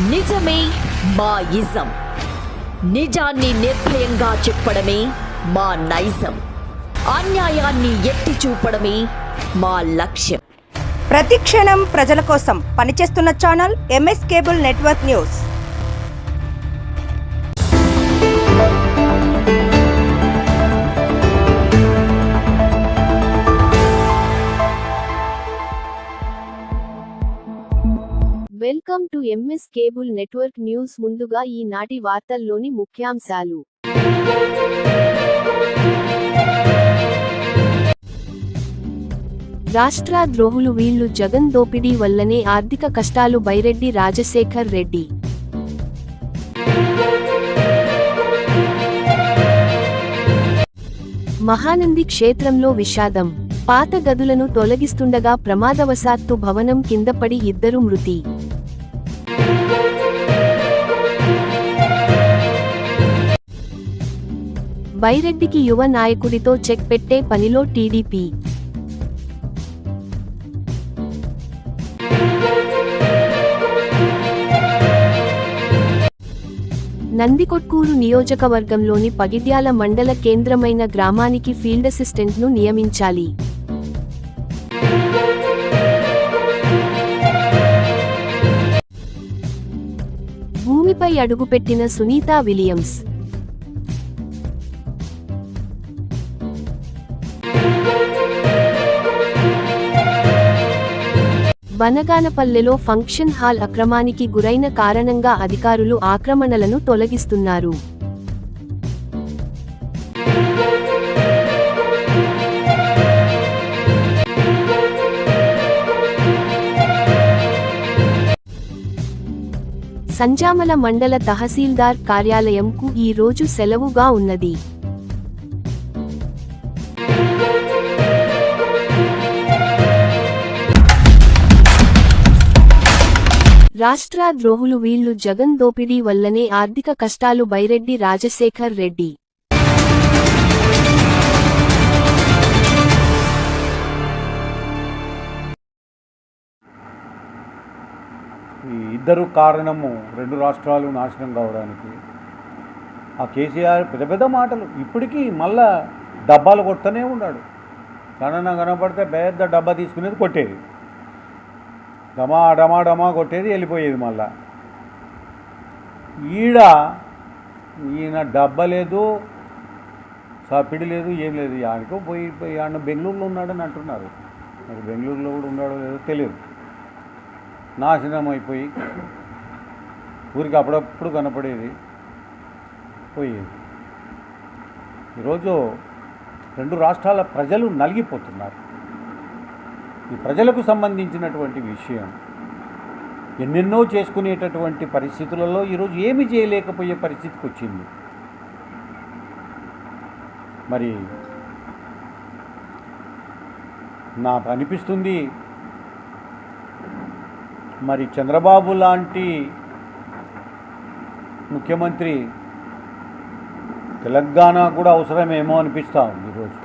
నిజమే మా ఇజం. నిజాన్ని నిర్భయంగా చెప్పడమే మా నైజం. అన్యాయాన్ని ఎత్తి చూపడమే మా లక్ష్యం. ప్రతి క్షణం ప్రజల కోసం పనిచేస్తున్న channel MS cable network news. Welcome to MS cable network news. ముందుగా ఈనాటి వార్తల్లోని ముఖ్యాంశాలు. రాష్ట్ర ద్రోహులు వీళ్లు, జగన్ దోపిడీ వల్లనే ఆర్థిక కష్టాలు. బైరెడ్డి రాజశేఖర్ రెడ్డి. మహానంది క్షేత్రంలో విషాదం. పాత గదులను తొలగిస్తుండగా ప్రమాదవశాత్తు భవనం కిందపడి 2 మృతి. బైరెడ్డికి యువ నాయకుడితో చెక్ పెట్టే పనిలో టీడీపీ. నందికొట్కూరు నియోజకవర్గంలోని పగిడ్యాల మండల కేంద్రమైన గ్రామానికి ఫీల్డ్ అసిస్టెంట్ను నియమించాలి. భూమిపై అడుగుపెట్టిన సునీతా విలియమ్స్. బనగానపల్లెలో ఫంక్షన్ హాల్ అక్రమానికి గురైన కారణంగా అధికారులు ఆక్రమణలను తొలగిస్తున్నారు. సంజామల మండల తహసీల్దార్ కార్యాలయంకు ఈ రోజు సెలవుగా ఉన్నది. రాష్ట్ర ద్రోహులు వీళ్లు, జగన్ దోపిడీ వల్లనే ఆర్థిక కష్టాలు. బైరెడ్డి రాజశేఖర్ రెడ్డి. ఈ ఇద్దరు కారణము 2 రాష్ట్రాలు నాశనం కావడానికి. ఆ కేసీఆర్ పెద్ద పెద్ద మాటలు, ఇప్పటికీ మళ్ళా డబ్బాలు కొడుతూనే ఉన్నాడు. కనపడితే పెద్ద డబ్బా తీసుకునేది కొట్టేది, డమా డమా డమా కొట్టేది, వెళ్ళిపోయేది. మళ్ళా ఈయన డబ్బా లేదు, సపిడి లేదు, ఏం లేదు. ఆడికో పోయి ఆయన బెంగళూరులో ఉన్నాడని అంటున్నారు. మరి బెంగళూరులో కూడా ఉన్నాడో లేదో తెలియదు. నాశనం అయిపోయి ఊరికి అప్పుడప్పుడు కనపడేది, పోయేది. ఈరోజు 2 రాష్ట్రాల ప్రజలు నలిగిపోతున్నారు. ఈ ప్రజలకు సంబంధించినటువంటి విషయం ఎన్నెన్నో చేసుకునేటటువంటి పరిస్థితులలో ఈరోజు ఏమి చేయలేకపోయే పరిస్థితికి వచ్చింది. మరి నాకు అనిపిస్తుంది, మరి చంద్రబాబు లాంటి ముఖ్యమంత్రి తెలంగాణ కూడా అవసరమేమో అనిపిస్తూ ఉంది. ఈరోజు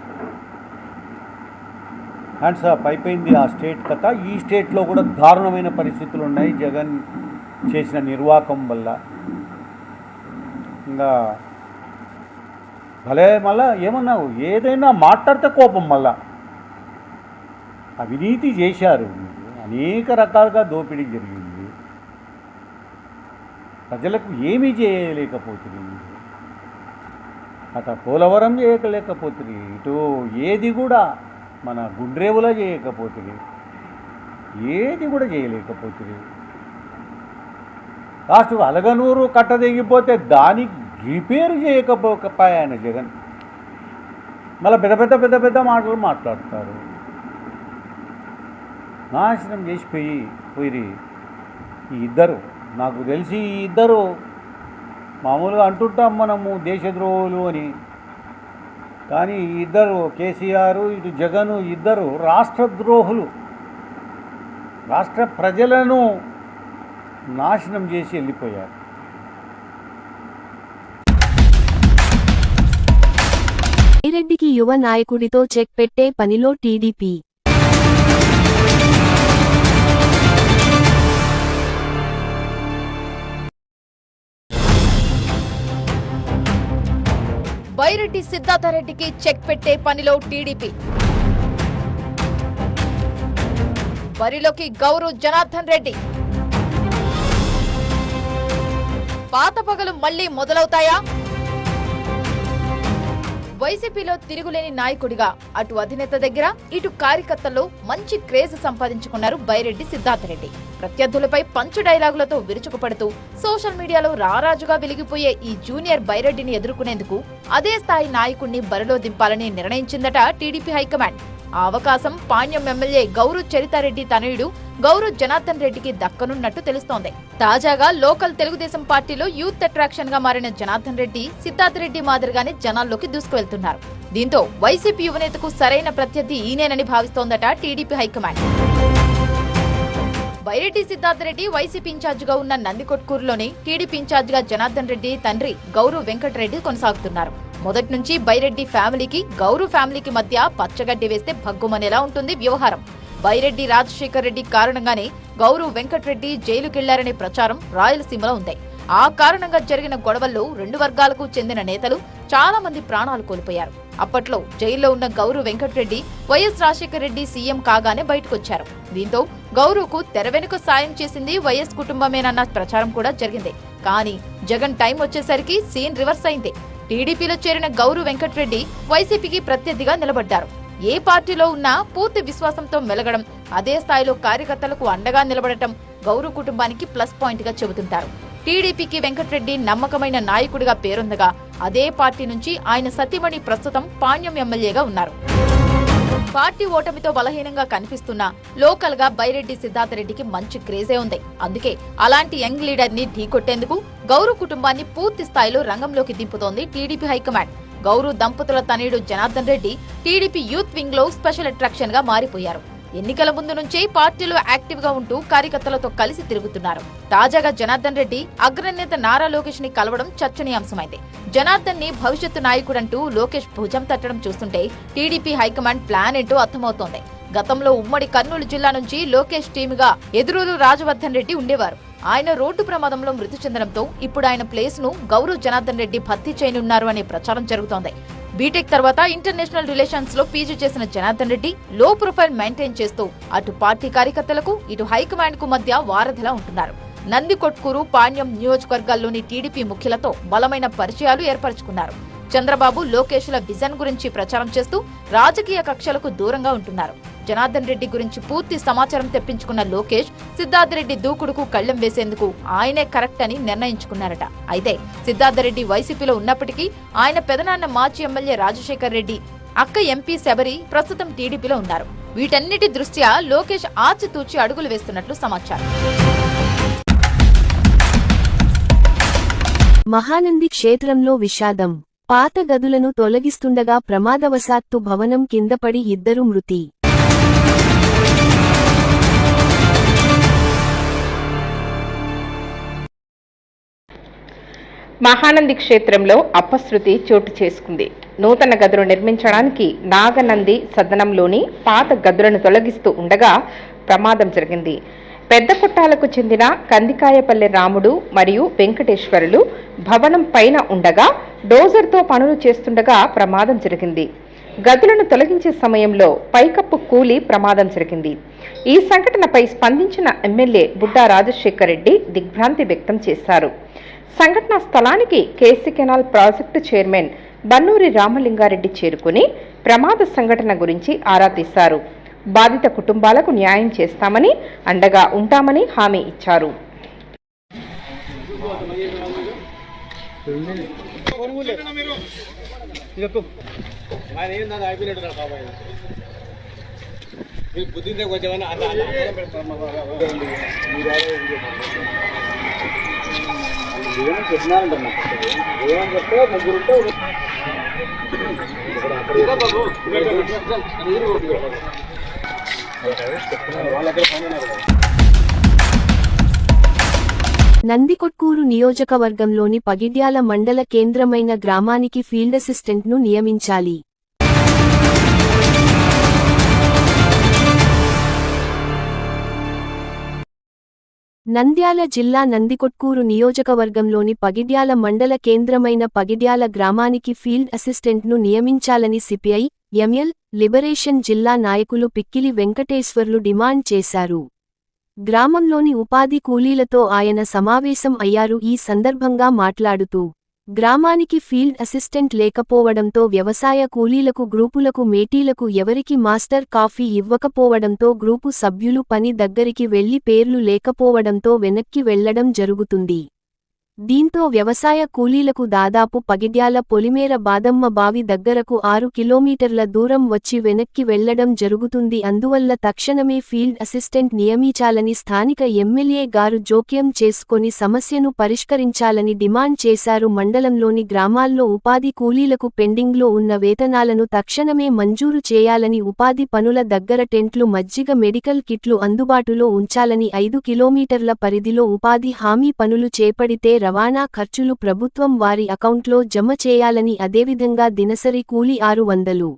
హ్యాండ్స్ అప్ అయిపోయింది ఆ స్టేట్ కథ. ఈ స్టేట్లో కూడా దారుణమైన పరిస్థితులు ఉన్నాయి జగన్ చేసిన నిర్వాకం వల్ల. ఇంకా భలే మళ్ళా ఏమన్నావు, ఏదైనా మాట్లాడితే కోపం. మళ్ళా అవినీతి చేశారు, అనేక రకాలుగా దోపిడీ జరిగింది, ప్రజలకు ఏమీ చేయలేకపోతుంది. అటు పోలవరం చేయలేకపోతుంది, ఇటు ఏది కూడా మన గుండ్రేవులా చేయకపోతుంది, ఏది కూడా చేయలేకపోతుంది. లాస్ట్ అలగనూరు కట్ట తెగిపోతే దానికి రిపేరు చేయకపోయాయన జగన్. మళ్ళీ పెద్ద పెద్ద మాటలు మాట్లాడతారు. నాశనం చేసిపోయి ఈ ఇద్దరు, నాకు తెలిసి ఈ ఇద్దరు మామూలుగా అంటుంటాం మనము దేశద్రోహులు అని, కానీ ఈ ఇద్దరు కేసీఆర్, ఇటు జగన్, ఇద్దరు రాష్ట్రద్రోహులు. రాష్ట్ర ప్రజలను నాశనం చేసి వెళ్ళిపోయారు. బైరెడ్డికి యువ నాయకుడితో చెక్ పెట్టే పనిలో టీడీపీ. బైరెడ్డి సిద్ధార్థరెడ్డికి చెక్ పెట్టే పనిలో టీడీపీ. బరిలోకి గౌరు జనార్దన్ రెడ్డి. పాత పగలు మళ్లీ మొదలవుతాయా? వైసీపీలో తిరుగులేని నాయకుడిగా అటు అధినేత దగ్గర ఇటు కార్యకర్తల్లో మంచి క్రేజ్ సంపాదించుకున్నారు బైరెడ్డి సిద్ధార్థరెడ్డి. ప్రత్యర్థులపై పంచు డైలాగులతో విరుచుకుపడుతూ సోషల్ మీడియాలో రారాజుగా వెలిగిపోయే ఈ జూనియర్ బైరెడ్డిని ఎదుర్కొనేందుకు అదే స్థాయి నాయకుడిని బరిలో దింపాలని నిర్ణయించిందట టీడీపీ హైకమాండ్. ఆ అవకాశం పాణ్యం ఎమ్మెల్యే గౌరు చరితారెడ్డి తనయుడు గౌరు జనార్దన్ రెడ్డికి దక్కనున్నట్టు తెలుస్తోంది. తాజాగా లోకల్ తెలుగుదేశం పార్టీలో యూత్ అట్రాక్షన్ గా మారిన జనార్దన్ రెడ్డి సిద్ధార్థరెడ్డి మాదిరిగానే జనాల్లోకి దూసుకువెళ్తున్నారు. దీంతో వైసీపీ యువనేతకు సరైన ప్రత్యర్థి ఈయనేనని భావిస్తోందట TDP high command. Byreddy Siddhartha Reddy YCP ఇన్ఛార్జిగా ఉన్న నందికొట్కూరులోని టీడీపీ ఇన్ఛార్జిగా జనార్దన్ రెడ్డి తండ్రి గౌరు వెంకటరెడ్డి కొనసాగుతున్నారు. మొదటి నుంచి బైరెడ్డి ఫ్యామిలీకి గౌరు ఫ్యామిలీకి మధ్య పచ్చగడ్డి వేస్తే భగ్గుమనేలా ఉంటుంది వ్యవహారం. బైరెడ్డి రాజశేఖర్ రెడ్డి కారణంగానే గౌరు వెంకటరెడ్డి జైలుకెళ్లారనే ప్రచారం రాయలసీమలో ఉంది. ఆ కారణంగా జరిగిన గొడవల్లో రెండు వర్గాలకు చెందిన నేతలు చాలా మంది ప్రాణాలు కోల్పోయారు. అప్పట్లో జైల్లో ఉన్న గౌరు వెంకటరెడ్డి వైఎస్ రాజశేఖర రెడ్డి సీఎం కాగానే బయటకొచ్చారు. దీంతో గౌరుకు తెర వెనుక సాయం చేసింది వైఎస్ కుటుంబమేనన్న ప్రచారం కూడా జరిగింది. కానీ జగన్ టైం వచ్చేసరికి సీన్ రివర్స్ అయింది. టీడీపీలో చేరిన గౌరు వెంకటరెడ్డి వైసీపీకి ప్రత్యర్థిగా నిలబడ్డారు. ఏ పార్టీలో ఉన్నా పూర్తి విశ్వాసంతో మెలగడం, అదే స్థాయిలో కార్యకర్తలకు అండగా నిలబడటం గౌరు కుటుంబానికి ప్లస్ పాయింట్ గా చెబుతుంటారు. టీడీపీకి వెంకటరెడ్డి నమ్మకమైన నాయకుడిగా పేరొందగా అదే పార్టీ నుంచి ఆయన సతీమణి ప్రస్తుతం పాణ్యం ఎమ్మెల్యేగా ఉన్నారు. పార్టీ ఓటమితో బలహీనంగా కనిపిస్తున్నా లోకల్ గా బైరెడ్డి సిద్ధార్థరెడ్డికి మంచి క్రేజే ఉంది. అందుకే అలాంటి యంగ్ లీడర్ ని ఢీకొట్టేందుకు గౌరు కుటుంబాన్ని పూర్తి స్థాయిలో రంగంలోకి దింపుతోంది టీడీపీ హైకమాండ్. గౌరు దంపతుల తనయుడు Janardhan Reddy TDP youth wing లో స్పెషల్ అట్రాక్షన్ గా మారిపోయారు. ఎన్నికల ముందు నుంచే పార్టీలో యాక్టివ్ గా ఉంటూ కార్యకర్తలతో కలిసి తిరుగుతున్నారు. తాజాగా జనార్దన్ రెడ్డి అగ్రనేత నారా లోకేష్ ని కలవడం చర్చనీయాంశమైంది. జనార్దన్ ని భవిష్యత్తు నాయకుడంటూ లోకేష్ భుజం తట్టడం చూస్తుంటే టీడీపీ హైకమాండ్ ప్లాన్ ఏంటో అర్థమవుతోంది. గతంలో ఉమ్మడి కర్నూలు జిల్లా నుంచి లోకేష్ టీముగా ఎదురూరు రాజవర్ధన్ రెడ్డి ఉండేవారు. ఆయన రోడ్డు ప్రమాదంలో మృతి చెందడంతో ఇప్పుడు ఆయన ప్లేస్ ను గౌరు జనార్దన్ రెడ్డి భర్తీ చేయనున్నారు అనే ప్రచారం జరుగుతోంది. బీటెక్ తర్వాత ఇంటర్నేషనల్ రిలేషన్స్ లో పీజీ చేసిన జనార్దన్ రెడ్డి లో ప్రొఫైల్ మెయింటైన్ చేస్తూ అటు పార్టీ కార్యకర్తలకు ఇటు హైకమాండ్ కు మధ్య వారధిలా ఉంటున్నారు. నందికొట్కూరు, పాణ్యం నియోజకవర్గాల్లోని టీడీపీ ముఖ్యులతో బలమైన పరిచయాలు ఏర్పరచుకున్నారు. చంద్రబాబు, లోకేష్ల విజన్ గురించి ప్రచారం చేస్తూ రాజకీయ కక్షలకు దూరంగా ఉంటున్నారు. జనార్దన్ రెడ్డి గురించి పూర్తి సమాచారం తెప్పించుకున్న లోకేష్ సిద్ధార్థరెడ్డి దూకుడుకు కళ్లెం వేసేందుకు ఆయనే కరెక్ట్ అని నిర్ణయించుకున్నారట. అయితే సిద్ధార్థరెడ్డి వైసీపీలో ఉన్నప్పటికీ ఆయన పెదనాన్న మాజీ ఎమ్మెల్యే రాజశేఖర్ రెడ్డి, అక్క ఎంపీ శబరి ప్రస్తుతం టీడీపీలో ఉన్నారు. వీటన్నిటి దృష్ట్యా లోకేష్ ఆచితూచి అడుగులు వేస్తున్నట్లు సమాచారం. మహానంది క్షేత్రంలో విషాదం. పాత గదులను తొలగిస్తుండగా ప్రమాదవశాత్తు భవనం కిందపడి ఇద్దరు మృతి. మహానంది క్షేత్రంలో అపశృతి చోటు చేసుకుంది. నూతన గదులు నిర్మించడానికి నాగనంది సదనంలోని పాత గదులను తొలగిస్తూ ఉండగా ప్రమాదం జరిగింది. పెద్ద కొట్టాలకు చెందిన కందికాయపల్లె రాముడు మరియు వెంకటేశ్వరులు భవనం పైన ఉండగా డోజర్తో పనులు చేస్తుండగా ప్రమాదం జరిగింది. గదులను తొలగించే సమయంలో పైకప్పు కూలి ప్రమాదం జరిగింది. ఈ సంఘటనపై స్పందించిన ఎమ్మెల్యే బుడ్డా రాజశేఖర్ రెడ్డి దిగ్భ్రాంతి వ్యక్తం చేశారు. సంఘటనా స్థలానికి KC canal project chairman Bannuri Ramalinga Reddy చేరుకుని ప్రమాద సంఘటన గురించి ఆరా తీశారు. బాధిత కుటుంబాలకు న్యాయం చేస్తామని, అండగా ఉంటామని హామీ ఇచ్చారు. నందికొట్కూరు నియోజకవర్గంలోని పగిడ్యాల మండల కేంద్రమైన గ్రామానికి ఫీల్డ్ అసిస్టెంట్ను నియమించాలి. నంద్యాల జిల్లా నందికొట్కూరు నియోజకవర్గంలోని పగిడ్యాల మండల కేంద్రమైన పగిడ్యాల గ్రామానికి ఫీల్డ్ అసిస్టెంట్ను నియమించాలని సిపిఐ, ఎంఎల్, లిబరేషన్ జిల్లా నాయకులు పిక్కిలి వెంకటేశ్వర్లు డిమాండ్ చేశారు. గ్రామంలోని ఉపాధి కూలీలతో ఆయన సమావేశం అయ్యారు. ఈ సందర్భంగా మాట్లాడుతూ, గ్రామానికి ఫీల్డ్ అసిస్టెంట్ లేకపోవడంతో వ్యవసాయ కూలీలకు గ్రూపులకు మేటీలకు ఎవరికి మాస్టర్ కాఫీ ఇవ్వకపోవడంతో గ్రూపు సభ్యులు పని దగ్గరికి వెళ్లి పేర్లు లేకపోవడంతో వెనక్కి వెళ్లడం జరుగుతుంది. దీంతో వ్యవసాయ కూలీలకు దాదాపు పగిడ్యాల పొలిమేర బాదమ్మ బావి దగ్గరకు 6 కిలోమీటర్ల దూరం వచ్చి వెనక్కి వెళ్లడం జరుగుతుంది. అందువల్ల తక్షణమే ఫీల్డ్ అసిస్టెంట్ నియమించాలని స్థానిక ఎమ్మెల్యే గారు జోక్యం చేసుకొని సమస్యను పరిష్కరించాలని డిమాండ్ చేశారు. మండలంలోని గ్రామాల్లో ఉపాధి కూలీలకు పెండింగ్లో ఉన్న వేతనాలను తక్షణమే మంజూరు చేయాలని, ఉపాధి పనుల దగ్గర టెంట్లు, మజ్జిగ, మెడికల్ కిట్లు అందుబాటులో ఉంచాలని, 5 కిలోమీటర్ల పరిధిలో ఉపాధి హామీ పనులు చేపడితే రవాణా ఖర్చులు ప్రభుత్వం వారి అకౌంట్లో జమ చేయాలని, అదేవిధంగా దినసరి కూలీ 600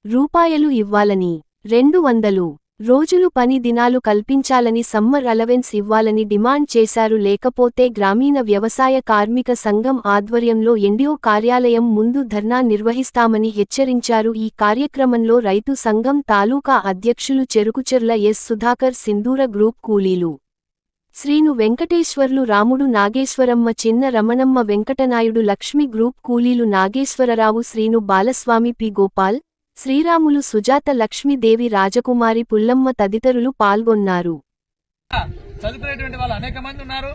రూపాయలు ఇవ్వాలని, 200 రోజులు పని దినాలు కల్పించాలని, సమ్మర్ అలవెన్స్ ఇవ్వాలని డిమాండ్ చేశారు. లేకపోతే గ్రామీణ వ్యవసాయ కార్మిక సంఘం ఆధ్వర్యంలో ఎన్డీఓ కార్యాలయం ముందు ధర్నా నిర్వహిస్తామని హెచ్చరించారు. ఈ కార్యక్రమంలో రైతు సంఘం తాలూకా అధ్యక్షులు చెరుకుచెర్ల ఎస్ సుధాకర్, సింధూర గ్రూప్ కూలీలు శ్రీను వెంకటేశ్వర్లు, రాముడు, నాగేశ్వరమ్మ, చిన్న రమణమ్మ, వెంకటనాయుడు, లక్ష్మి గ్రూప్ కూలీలు నాగేశ్వరరావు, శ్రీను, బాలస్వామి, పి. గోపాల్, శ్రీరాములు, సుజాత, లక్ష్మీదేవి, రాజకుమారి, పుల్లమ్మ తదితరులు పాల్గొన్నారు. చదువుకునేటువంటి వాళ్ళు అనేక మంది ఉన్నారు.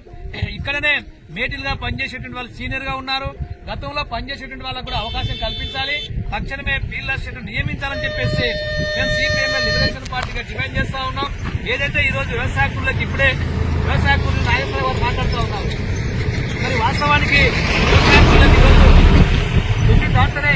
ఇక్కడనే మేటిల్గా పనిచేసేటువంటి వాళ్ళు సీనియర్ గా ఉన్నారు. గతంలో పనిచేసేటువంటి వాళ్ళకు కూడా అవకాశం కల్పించాలి, తక్షణమే ఫీల్డ్ అసిస్టెంట్ నియమించాలని చెప్పేసి మేము సిపిఎం లిబరేషన్ పార్టీగా డిమాండ్ చేస్తా ఉన్నాం. ఏదైతే ఈ రోజు వ్యవసాయ కూలీలకు ఇప్పుడే వ్యవసాయ కూలీలు నాయకులు వారు మాట్లాడుతూ ఉన్నారు. మరి వాస్తవానికి వ్యవసాయ కూలీలకు ఈరోజు దుడ్డు దాంట్లోనే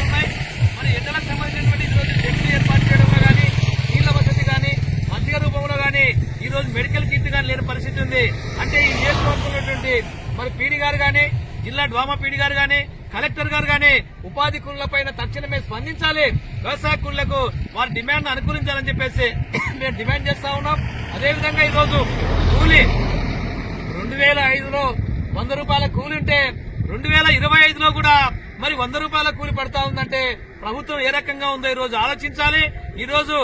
ఉన్నాయి. మరి ఎండలకు సంబంధించినటువంటి ఈరోజు టెంట్లు ఏర్పాటు చేయడంలో కానీ, నీళ్ల వసతి కానీ, మజ్జిగ రూపంలో కానీ ఈరోజు మెడికల్ కిట్ కానీ లేని పరిస్థితి ఉంది. అంటే ఈ నియోజకవర్గంలో మరి పీడీ గారు కానీ, జిల్లా డ్వామా పీడీ గారు కానీ, కలెక్టర్ గారు కానీ ఉపాధి కూలీలపైన తక్షణమే స్పందించాలి, వ్యవసాయ కూలీలకు వారి డిమాండ్ అనుకూలించాలని చెప్పేసి మేము డిమాండ్ చేస్తా ఉన్నాం. అదేవిధంగా ఈరోజు కూలీ 2005లో 100 రూపాయల కూలి ఉంటే 2025లో కూడా మరి 100 రూపాయల కూలి పడతా ఉందంటే ప్రభుత్వం ఏ రకంగా ఉందో ఈరోజు ఆలోచించాలి. ఈరోజు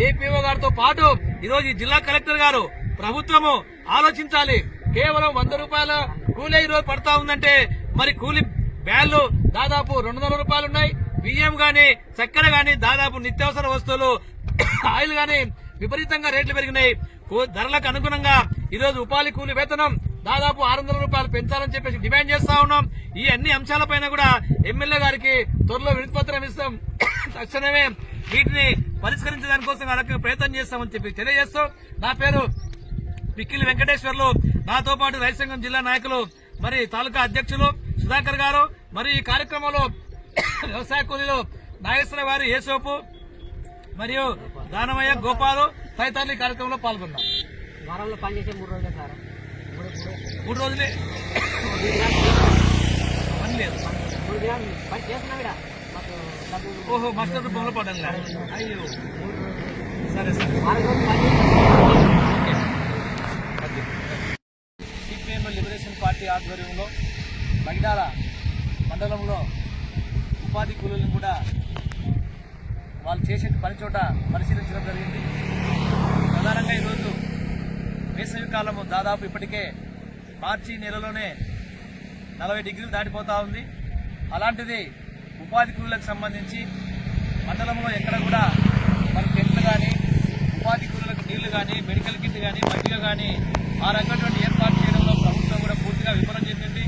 ఏపీఓ గారితో పాటు ఈరోజు ఈ జిల్లా కలెక్టర్ గారు ప్రభుత్వము ఆలోచించాలి. కేవలం 100 రూపాయల కూలీ ఈరోజు పడతా ఉందంటే మరి కూలీ బ్యాళ్లు దాదాపు 200 రూపాయలు ఉన్నాయి. బియ్యం గాని, చక్కెర గాని, దాదాపు నిత్యావసర వస్తువులు, ఆయిల్ గాని విపరీతంగా రేట్లు పెరిగినాయి. ధరలకు అనుగుణంగా ఈరోజు ఉపాధి కూలీ వేతనం దాదాపు 600 రూపాయలు పెంచాలని చెప్పేసి డిమాండ్ చేస్తా ఉన్నాం. ఈ అన్ని అంశాలపైన కూడా ఎమ్మెల్యే గారికి త్వరలో వినతిపత్రం ఇస్తాం. తక్షణమే వీటిని పరిష్కరించడానికి కోసం ప్రయత్నం చేస్తామని చెప్పి తెలియజేస్తూ, నా పేరు పిక్కిలి వెంకటేశ్వర్లు, నాతో పాటు రైతు సంఘం జిల్లా నాయకులు మరి తాలూకా అధ్యక్షులు సుధాకర్ గారు, మరి ఈ కార్యక్రమంలో వ్యవసాయ కూలీలు నాగేశ్వర వారి, ఏసోపు మరియు దానమయ్య, గోపాలు తదితరులు ఈ కార్యక్రమంలో పాల్గొన్నారు. వారంలో పనిచేసే 3 రోజులే సార్, 3 రోజులే పని లేదు. 3 దినాలు పని చేస్తున్నాం. ఓహో, మాస్టర్ రూపంలో పడంలా. అయ్యో, సరే సరే. సిపిఎం లిబరేషన్ పార్టీ ఆధ్వర్యంలో పగిడ్యాల మండలంలో ఉపాధి కూలీలను కూడా వాళ్ళు చేసే పని చోట పరిశీలించడం జరిగింది. ప్రధానంగా ఈరోజు వేసవి కాలము దాదాపు ఇప్పటికే మార్చి నెలలోనే 40 డిగ్రీలు దాటిపోతా ఉంది. అలాంటిది ఉపాధి కూలీలకు సంబంధించి మండలంలో ఎక్కడ కూడా మన టెంట్లు కానీ, ఉపాధి కూలీలకు నీళ్లు కానీ, మెడికల్ కిట్ కానీ, మజ్జిగ కానీ ఆ రకమైనటువంటి ఏర్పాటు చేయడంలో ప్రభుత్వం కూడా పూర్తిగా విఫలం చెందింది.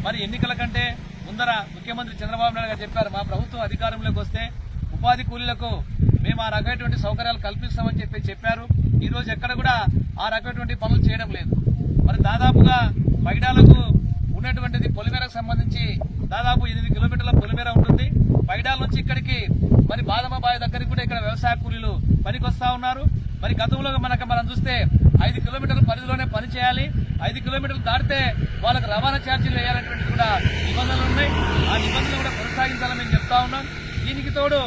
మరి ఎన్నికల కంటే ముందర ముఖ్యమంత్రి చంద్రబాబు నాయుడు గారు చెప్పారు, మా ప్రభుత్వం అధికారంలోకి వస్తే ఉపాధి కూలీలకు మేము ఆ రకమైనటువంటి సౌకర్యాలు కల్పిస్తామని చెప్పారు. ఈ రోజు ఎక్కడ కూడా ఆ రకమైనటువంటి పనులు చేయడం లేదు. మరి దాదాపుగా పగిడ్యాలకు ఉన్నటువంటిది పొలిమేరకు సంబంధించి దాదాపు 8 కిలోమీటర్ల పొలిమేర ఉంటుంది. పగిడ్యాల నుంచి ఇక్కడికి మరి బాదమ్మ బావి దగ్గరికి కూడా ఇక్కడ వ్యవసాయ కూలీలు పనికొస్తా ఉన్నారు. మరి గతంలో మనం చూస్తే 5 కిలోమీటర్ల పరిధిలోనే పని చేయాలి. 5 కిలోమీటర్లు దాటితే వాళ్ళకు రవాణా ఛార్జీలు వేయాలనేటువంటి కూడా నిబంధనలు ఉన్నాయి. ఆ నిబంధనలు కూడా కొనసాగించాలని మేము చెప్తా ఉన్నాం. దీనికి తోడు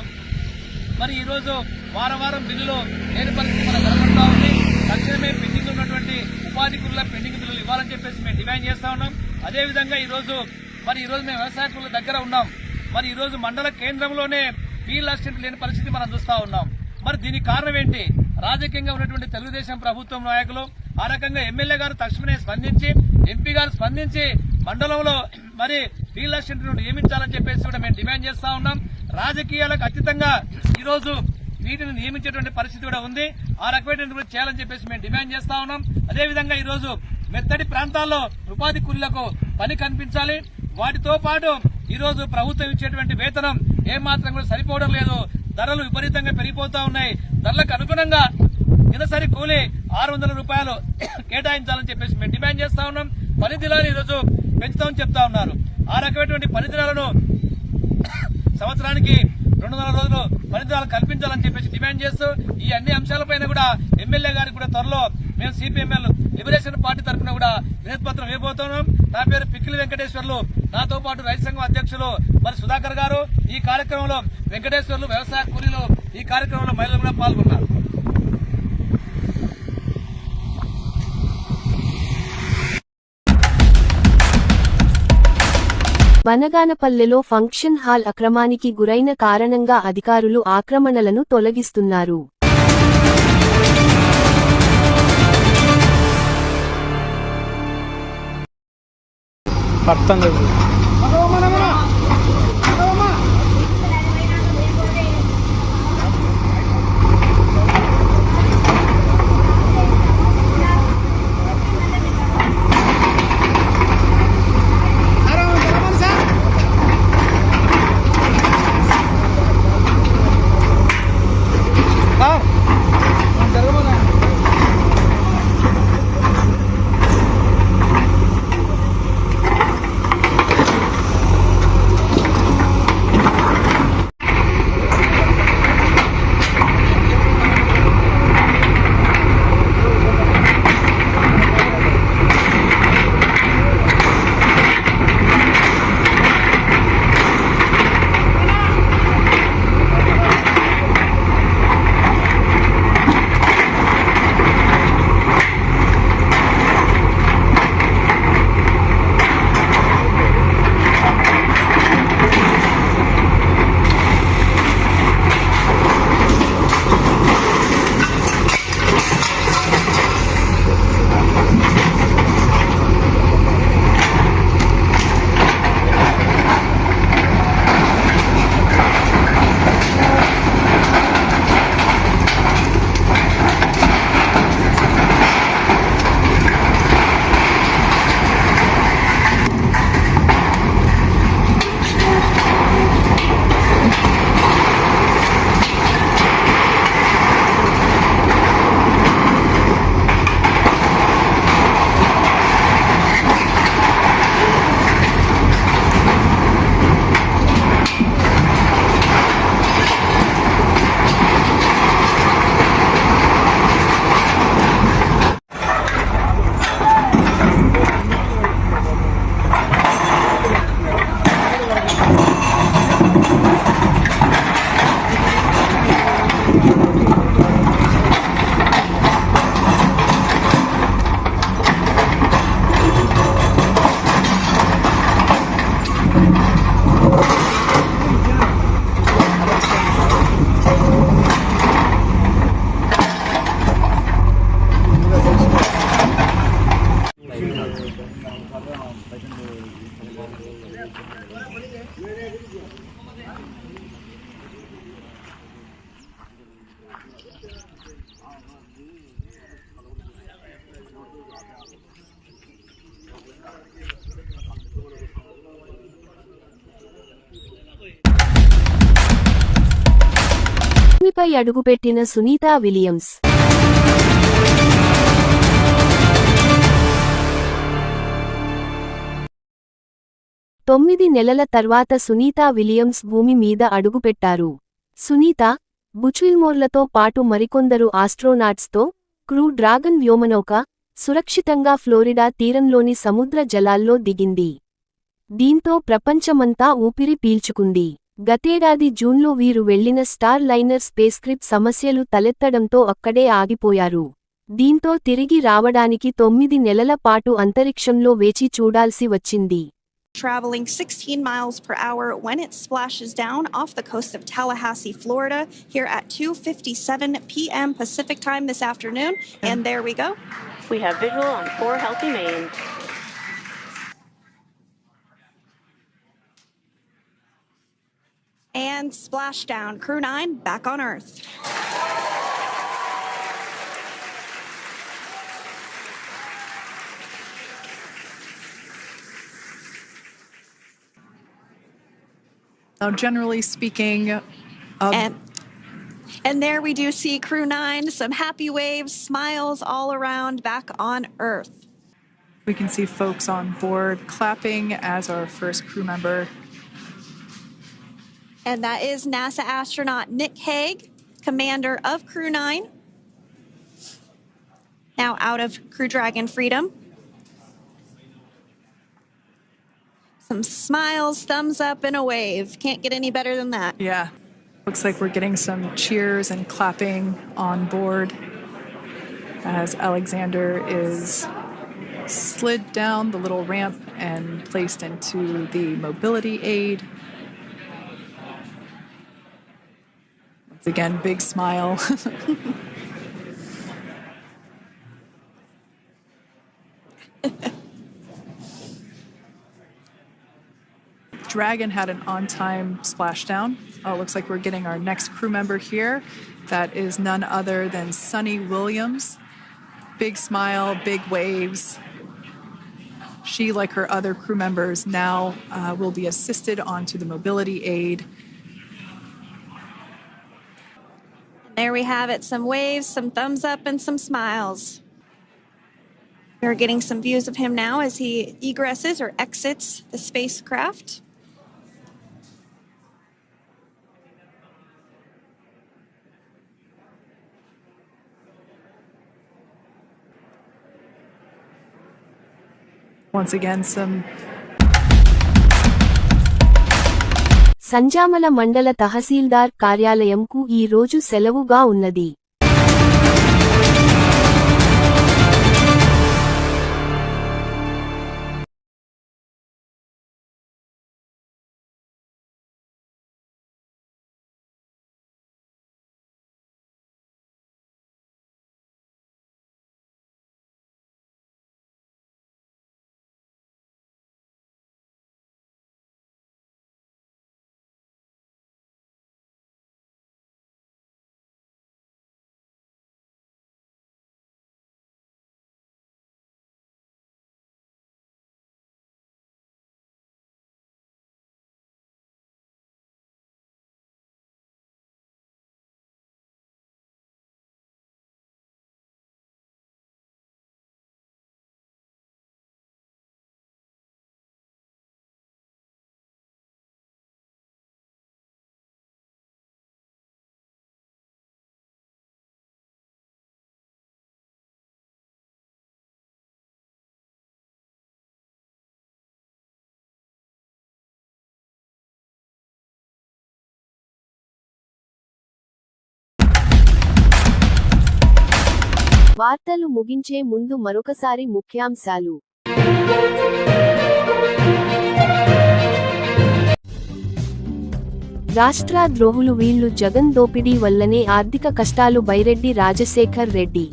మరి ఈరోజు వారం బిల్లులు లేని పరిస్థితి మన కనబడతా ఉంది. తక్షణమే పెండింగ్ ఉన్నటువంటి ఉపాధి కూలీల పెండింగ్ బిల్లులు ఇవ్వాలని చెప్పేసి మేము డిమాండ్ చేస్తా ఉన్నాం. అదేవిధంగా ఈరోజు మేము వ్యవసాయ కూలీల దగ్గర ఉన్నాం. మరి ఈరోజు మండల కేంద్రంలోనే ఫీల్డ్ అసిస్టెంట్ లేని పరిస్థితి మనం చూస్తా ఉన్నాం. మరి దీనికి కారణం ఏంటి? రాజకీయంగా ఉన్నటువంటి తెలుగుదేశం ప్రభుత్వం నాయకులు ఆ రకంగా ఎమ్మెల్యే గారు తక్షణమే స్పందించి, ఎంపీ గారు స్పందించి మండలంలో మరి ఫీల్డ్ అసిస్టెంట్ ను నియమించాలని చెప్పేసి కూడా మేము డిమాండ్ చేస్తా ఉన్నాం. రాజకీయాలకు అతీతంగా ఈరోజు వీటిని నియమించేటువంటి పరిస్థితి కూడా ఉంది. ఆ రకమైనటువంటి చేయాలని చెప్పేసి మేము డిమాండ్ చేస్తా ఉన్నాం. అదేవిధంగా ఈరోజు మెత్తడి ప్రాంతాల్లో ఉపాధి కూలీలకు పని కనిపించాలి. వాటితో పాటు ఈరోజు ప్రభుత్వం ఇచ్చేటువంటి వేతనం ఏమాత్రం కూడా సరిపోవడం లేదు. ధరలు విపరీతంగా పెరిగిపోతా ఉన్నాయి. ధరలకు అనుగుణంగా దినసరి కూలీ 600 రూపాయలు కేటాయించాలని చెప్పేసి మేము డిమాండ్ చేస్తా ఉన్నాం. పని దినాలు ఈరోజు పెంచుతామని చెప్తా ఉన్నారు. ఆ రకమైనటువంటి పని దినాలను సంవత్సరానికి 200 రోజులు పని దినాలు కల్పించాలని చెప్పేసి డిమాండ్ చేస్తూ ఈ అన్ని అంశాలపైన కూడా ఎమ్మెల్యే గారికి కూడా త్వరలో మేము సిపిఎంఎల్ లిబరేషన్ పార్టీ తరఫున కూడా వినతి పత్రం ఇవ్వబోతున్నాం. నా పేరు పిక్కిలి వెంకటేశ్వర్లు, నాతో పాటు రైతు సంఘం అధ్యక్షులు మరి సుధాకర్ గారు. ఈ కార్యక్రమంలో వెంకటేశ్వర్లు, వ్యవసాయ కూలీలు ఈ కార్యక్రమంలో మహిళలు కూడా పాల్గొన్నారు. బనగానపల్లెలో ఫంక్షన్ హాల్ అక్రమానికి గురైన కారణంగా అధికారులు ఆక్రమణలను తొలగిస్తున్నారు. భూమిపై అడుగుపెట్టిన సునీతా విలియమ్స్. తొమ్మిది నెలల తర్వాత సునీతా విలియమ్స్ భూమి మీద అడుగుపెట్టారు. సునీత, బుచ్విల్మోర్లతో పాటు మరికొందరు ఆస్ట్రోనాట్స్తో క్రూ డ్రాగన్ వ్యోమనౌక సురక్షితంగా ఫ్లోరిడా తీరంలోని సముద్ర జలాల్లో దిగింది. దీంతో ప్రపంచమంతా ఊపిరి పీల్చుకుంది. గతేడాది జూన్లో వీరు వెళ్లిన స్టార్ లైనర్ స్పేస్క్రిప్ట్ సమస్యలు తలెత్తడంతో అక్కడే ఆగిపోయారు. దీంతో తిరిగి రావడానికి 9 నెలల పాటు అంతరిక్షంలో వేచి చూడాల్సి వచ్చింది. Traveling 16 miles per hour when it splashes down off the coast of Tallahassee, Florida, here at 2:57 p.m. Pacific time this afternoon. And there we go. We have visual on 4 healthy Maine. And splashdown. Crew 9 back on Earth. Now, generally speaking, and there we do see Crew 9, some happy waves, smiles all around back on Earth. we can see folks on board clapping as our first crew member. And that is NASA astronaut Nick Hague, commander of Crew 9, now out of Crew Dragon Freedom. Some smiles, thumbs up, and a wave. Can't get any better than that. Yeah, looks like we're getting some cheers and clapping on board as Alexander is slid down the little ramp and placed into the mobility aid. Once again, big smile. Dragon had an on-time splashdown. Looks like we're getting our next crew member here. That is none other than Sunny Williams. Big smile, big waves. She, like her other crew members, now will be assisted onto the mobility aid. There we have it, some waves, some thumbs up, and some smiles. We're getting some views of him now as he egresses or exits the spacecraft. Once again, some Sanjamala మండల తహసీల్దార్ కార్యాలయంకు ఈ రోజు సెలవుగా ఉన్నది. వార్తలు ముగించే ముందు మరొకసారి ముఖ్యాంశాలు. రాష్ట్ర ద్రోహులు వీళ్లు జగన్ దోపిడీ వల్లనే ఆర్థిక కష్టాలు బైరెడ్డి రాజశేఖర్ రెడ్డి.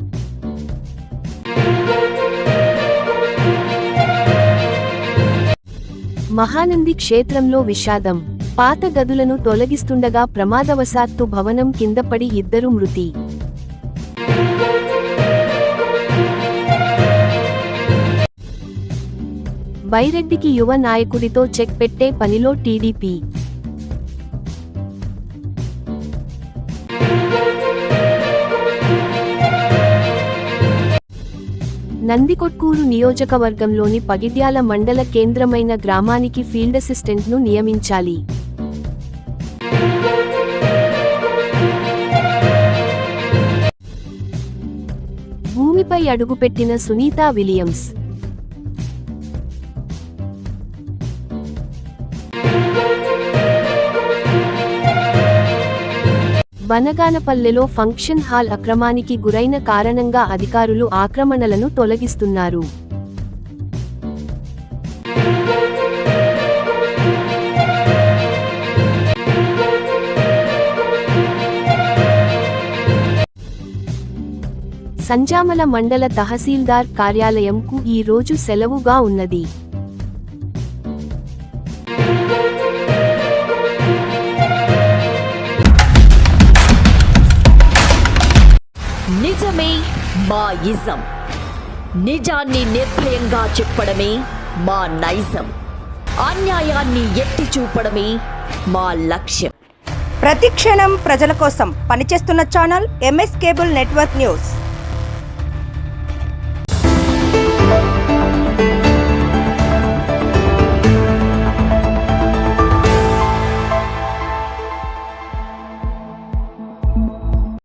మహానంది క్షేత్రంలో విషాదం. పాత గదులను తొలగిస్తుండగా ప్రమాదవశాత్తు భవనం కిందపడి 2 మృతి. బైరెడ్డికి యువ నాయకుడితో చెక్ పెట్టే పనిలో టీడీపీ. నందికొట్కూరు నియోజకవర్గంలోని పగిడ్యాల మండల కేంద్రమైన గ్రామానికి ఫీల్డ్ అసిస్టెంట్ను నియమించాలి. భూమిపై అడుగుపెట్టిన సునీతా విలియమ్స్. బనగానపల్లెలో ఫంక్షన్ హాల్ అక్రమానికి గురైన కారణంగా అధికారులు ఆక్రమణలను తొలగిస్తున్నారు. సంజామల మండల తహసీల్దార్ కార్యాలయంకు ఈ రోజు సెలవుగా ఉన్నది. నిజమే మా ఇజం. నిజాన్ని నిర్భయంగా చెప్పడమే మా నైజం. అన్యాయాన్ని ఎత్తి చూపడమే మా లక్ష్యం. ప్రతి క్షణం ప్రజల కోసం పనిచేస్తున్న channel MS cable network news.